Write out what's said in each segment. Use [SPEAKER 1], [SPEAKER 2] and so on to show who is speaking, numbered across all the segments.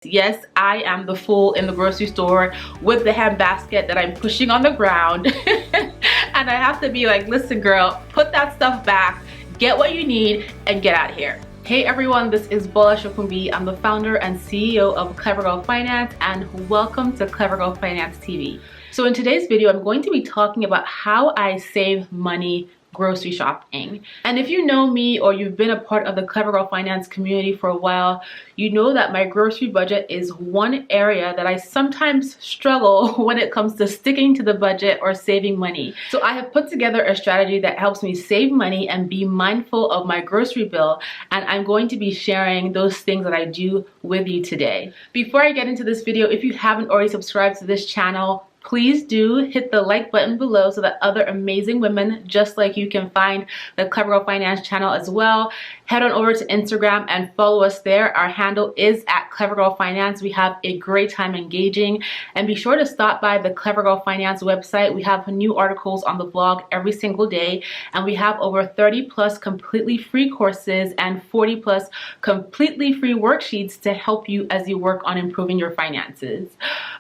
[SPEAKER 1] Yes, I am the fool in the grocery store with the handbasket that I'm pushing on the ground. And I have to be like, listen girl, put that stuff back, get what you need, and get out of here. Hey everyone, this is Bola Shokumbi. I'm the founder and CEO of Clever Girl Finance, and welcome to Clever Girl Finance TV. So in today's video, I'm going to be talking about how I save money grocery shopping. And if you know me or you've been a part of the Clever Girl Finance community for a while, you know that my grocery budget is one area that I sometimes struggle when it comes to sticking to the budget or saving money. So I have put together a strategy that helps me save money and be mindful of my grocery bill, and I'm going to be sharing those things that I do with you today. Before I get into this video, if you haven't already subscribed to this channel, please do hit the like button below so that other amazing women just like you can find the Clever Girl Finance channel as well. Head on over to Instagram and follow us there. Our handle is at Clever Girl Finance. We have a great time engaging, and be sure to stop by the Clever Girl Finance website. We have new articles on the blog every single day, and we have over 30 plus completely free courses and 40 plus completely free worksheets to help you as you work on improving your finances.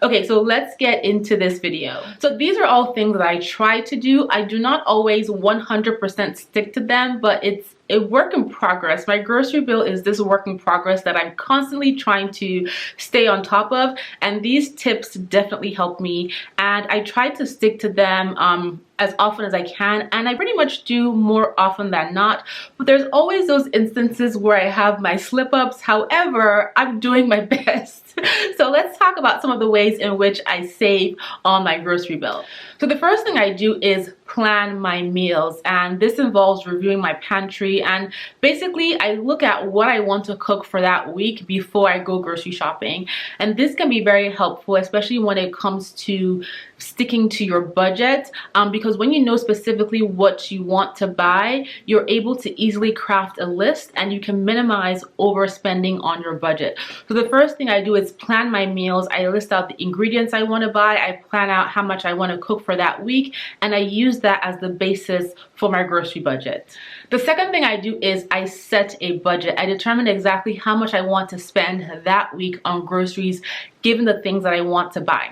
[SPEAKER 1] Okay, so let's get into this video. So these are all things that I try to do. I do not always 100% stick to them, but it's a work in progress. My grocery bill is this work in progress that I'm constantly trying to stay on top of, and these tips definitely help me, and I try to stick to them as often as I can, and I pretty much do more often than not, but there's always those instances where I have my slip-ups. However, I'm doing my best. So let's talk about some of the ways in which I save on my grocery bill. So the first thing I do is plan my meals, and this involves reviewing my pantry, and basically I look at what I want to cook for that week before I go grocery shopping. And this can be very helpful, especially when it comes to sticking to your budget, because when you know specifically what you want to buy, you're able to easily craft a list and you can minimize overspending on your budget. So the first thing I do is plan my meals. I list out the ingredients I want to buy, I plan out how much I want to cook for that week, and I use that as the basis for my grocery budget. The second thing I do is I set a budget. I determine exactly how much I want to spend that week on groceries, given the things that I want to buy.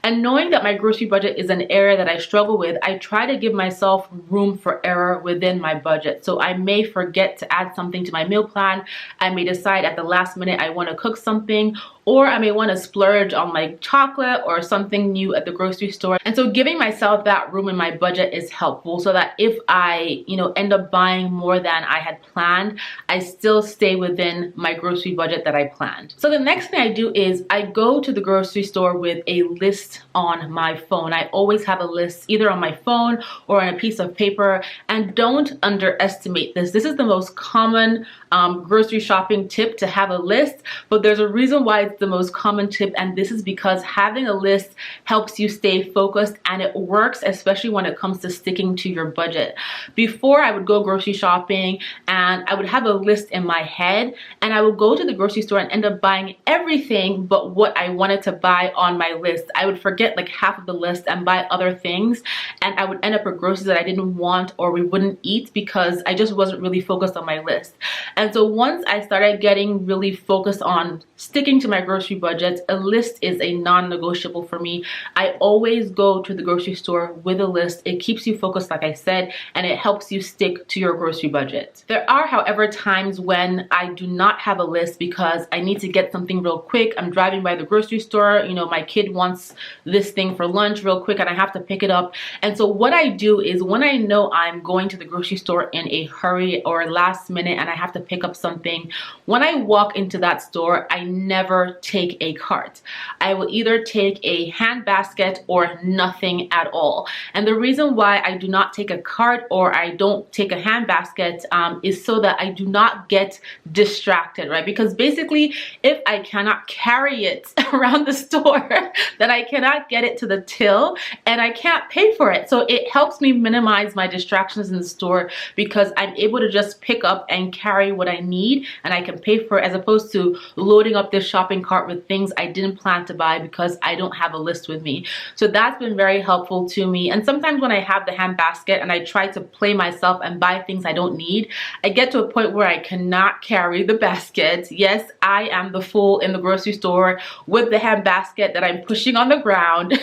[SPEAKER 1] And knowing that my grocery budget is an area that I struggle with, I try to give myself room for error within my budget. So I may forget to add something to my meal plan. I may decide at the last minute I want to cook something, or I may want to splurge on like chocolate or something new at the grocery store. And so giving myself that room in my budget is helpful, so that if I, end up buying more than I had planned, I still stay within my grocery budget that I planned. So the next thing I do is I go to the grocery store with a list on my phone. I always have a list either on my phone or on a piece of paper, and don't underestimate this. This is the most common grocery shopping tip, to have a list, but there's a reason why it's the most common tip, and this is because having a list helps you stay focused, and it works especially when it comes to sticking to your budget. Before, I would go grocery shopping and I would have a list in my head, and I would go to the grocery store and end up buying everything but what I wanted to buy on my list. I would forget like half of the list and buy other things, and I would end up with groceries that I didn't want or we wouldn't eat because I just wasn't really focused on my list. And so once I started getting really focused on sticking to my grocery budget, a list is a non-negotiable for me. I always go to the grocery store with a list. It keeps you focused, like I said, and it helps you stick to your grocery budget. There are, however, times when I do not have a list because I need to get something real quick. I'm driving by the grocery store, my kid wants this thing for lunch real quick and I have to pick it up. And so what I do is, when I know I'm going to the grocery store in a hurry or last minute and I have to pick up something, when I walk into that store, I never take a cart. I will either take a hand basket or nothing at all. And the reason why I do not take a cart or I don't take a hand basket is so that I do not get distracted, right? Because basically, if I cannot carry it around the store, then I cannot get it to the till and I can't pay for it. So it helps me minimize my distractions in the store because I'm able to just pick up and carry what I need and I can pay for it, as opposed to loading up this shopping shopping cart with things I didn't plan to buy because I don't have a list with me. So that's been very helpful to me. And sometimes when I have the hand basket and I try to play myself and buy things I don't need, I get to a point where I cannot carry the basket. Yes, I am the fool in the grocery store with the hand basket that I'm pushing on the ground.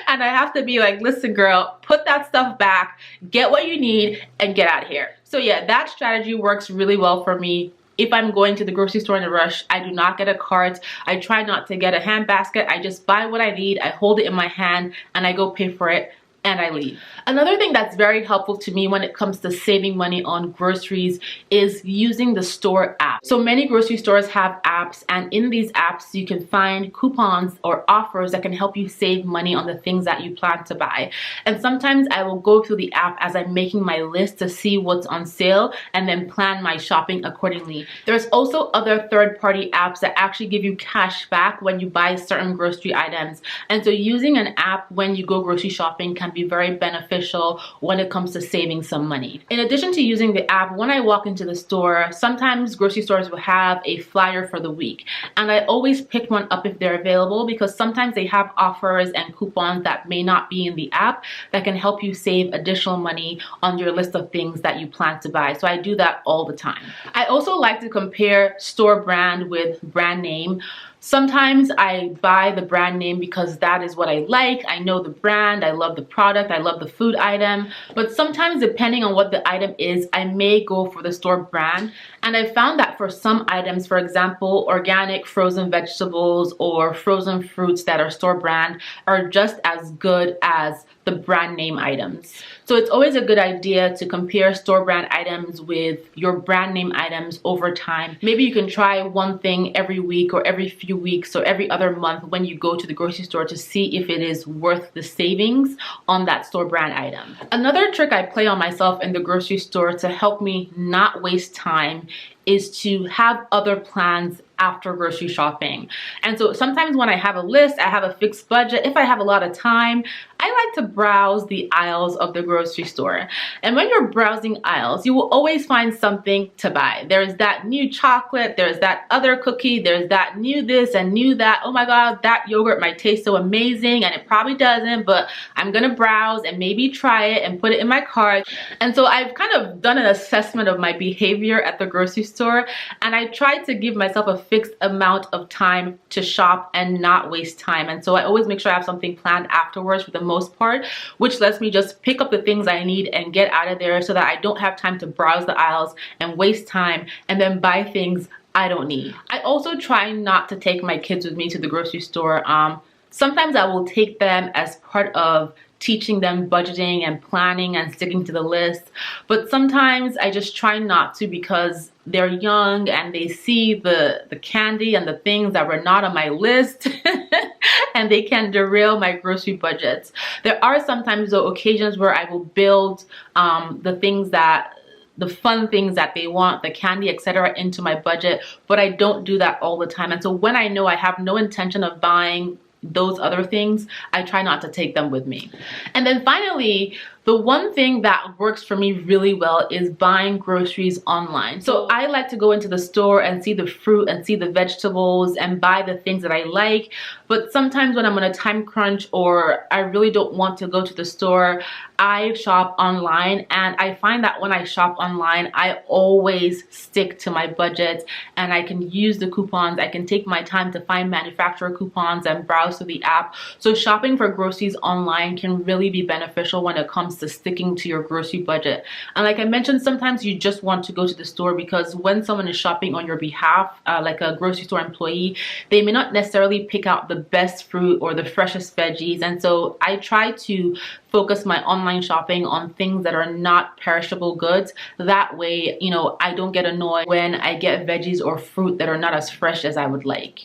[SPEAKER 1] And I have to be like, listen girl, put that stuff back, get what you need, and get out of here. So yeah, that strategy works really well for me. If I'm going to the grocery store in a rush, I do not get a cart. I try not to get a hand basket. I just buy what I need, I hold it in my hand, and I go pay for it, and I leave. Another thing that's very helpful to me when it comes to saving money on groceries is using the store app. So many grocery stores have apps, and in these apps you can find coupons or offers that can help you save money on the things that you plan to buy. And sometimes I will go through the app as I'm making my list to see what's on sale and then plan my shopping accordingly. There's also other third-party apps that actually give you cash back when you buy certain grocery items. And so using an app when you go grocery shopping can be very beneficial when it comes to saving some money. In addition to using the app, when I walk into the store, sometimes grocery stores will have a flyer for the week, and I always pick one up if they're available, because sometimes they have offers and coupons that may not be in the app that can help you save additional money on your list of things that you plan to buy. So I do that all the time. I also like to compare store brand with brand name. Sometimes I buy the brand name because that is what I like. I know the brand, I love the product, I love the food item. But sometimes, depending on what the item is, I may go for the store brand. And I found that for some items, for example, organic frozen vegetables or frozen fruits that are store brand are just as good as the brand name items. So it's always a good idea to compare store brand items with your brand name items over time. Maybe you can try one thing every week or every few weeks or every other month when you go to the grocery store to see if it is worth the savings on that store brand item. Another trick I play on myself in the grocery store to help me not waste time is to have other plans after grocery shopping. And so sometimes when I have a list, I have a fixed budget. If I have a lot of time, I like to browse the aisles of the grocery store. And when you're browsing aisles, you will always find something to buy. There's that new chocolate, there's that other cookie, there's that new this and new that. Oh my God, that yogurt might taste so amazing, and it probably doesn't, but I'm gonna browse and maybe try it and put it in my cart. And so I've kind of done an assessment of my behavior at the grocery store, and I try to give myself a fixed amount of time to shop and not waste time. And so I always make sure I have something planned afterwards for the most part, which lets me just pick up the things I need and get out of there so that I don't have time to browse the aisles and waste time and then buy things I don't need. I also try not to take my kids with me to the grocery store. Sometimes I will take them as part of teaching them budgeting and planning and sticking to the list, but sometimes I just try not to because they're young and they see the candy and the things that were not on my list and they can derail my grocery budgets. There are sometimes though occasions where I will build the fun things that they want, the candy, etc., into my budget, but I don't do that all the time. And so when I know I have no intention of buying those other things, I try not to take them with me. And then finally, the one thing that works for me really well is buying groceries online. So I like to go into the store and see the fruit and see the vegetables and buy the things that I like. But sometimes when I'm on a time crunch or I really don't want to go to the store, I shop online. And I find that when I shop online, I always stick to my budget and I can use the coupons. I can take my time to find manufacturer coupons and browse through the app. So shopping for groceries online can really be beneficial when it comes to sticking to your grocery budget. And like I mentioned, sometimes you just want to go to the store because when someone is shopping on your behalf, like a grocery store employee, they may not necessarily pick out the best fruit or the freshest veggies. And so I try to focus my online shopping on things that are not perishable goods. That way, you know, I don't get annoyed when I get veggies or fruit that are not as fresh as I would like.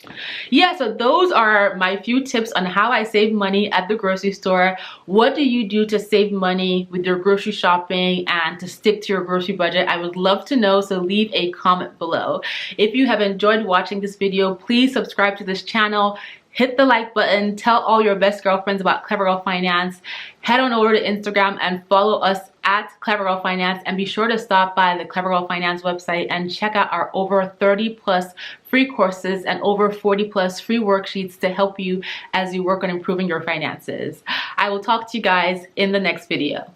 [SPEAKER 1] Yeah, so those are my few tips on how I save money at the grocery store. What do you do to save money with your grocery shopping and to stick to your grocery budget? I would love to know, so leave a comment below. If you have enjoyed watching this video, please subscribe to this channel. Hit the like button, tell all your best girlfriends about Clever Girl Finance. Head on over to Instagram and follow us at Clever Girl Finance, and be sure to stop by the Clever Girl Finance website and check out our over 30+ free courses and over 40 plus free worksheets to help you as you work on improving your finances. I will talk to you guys in the next video.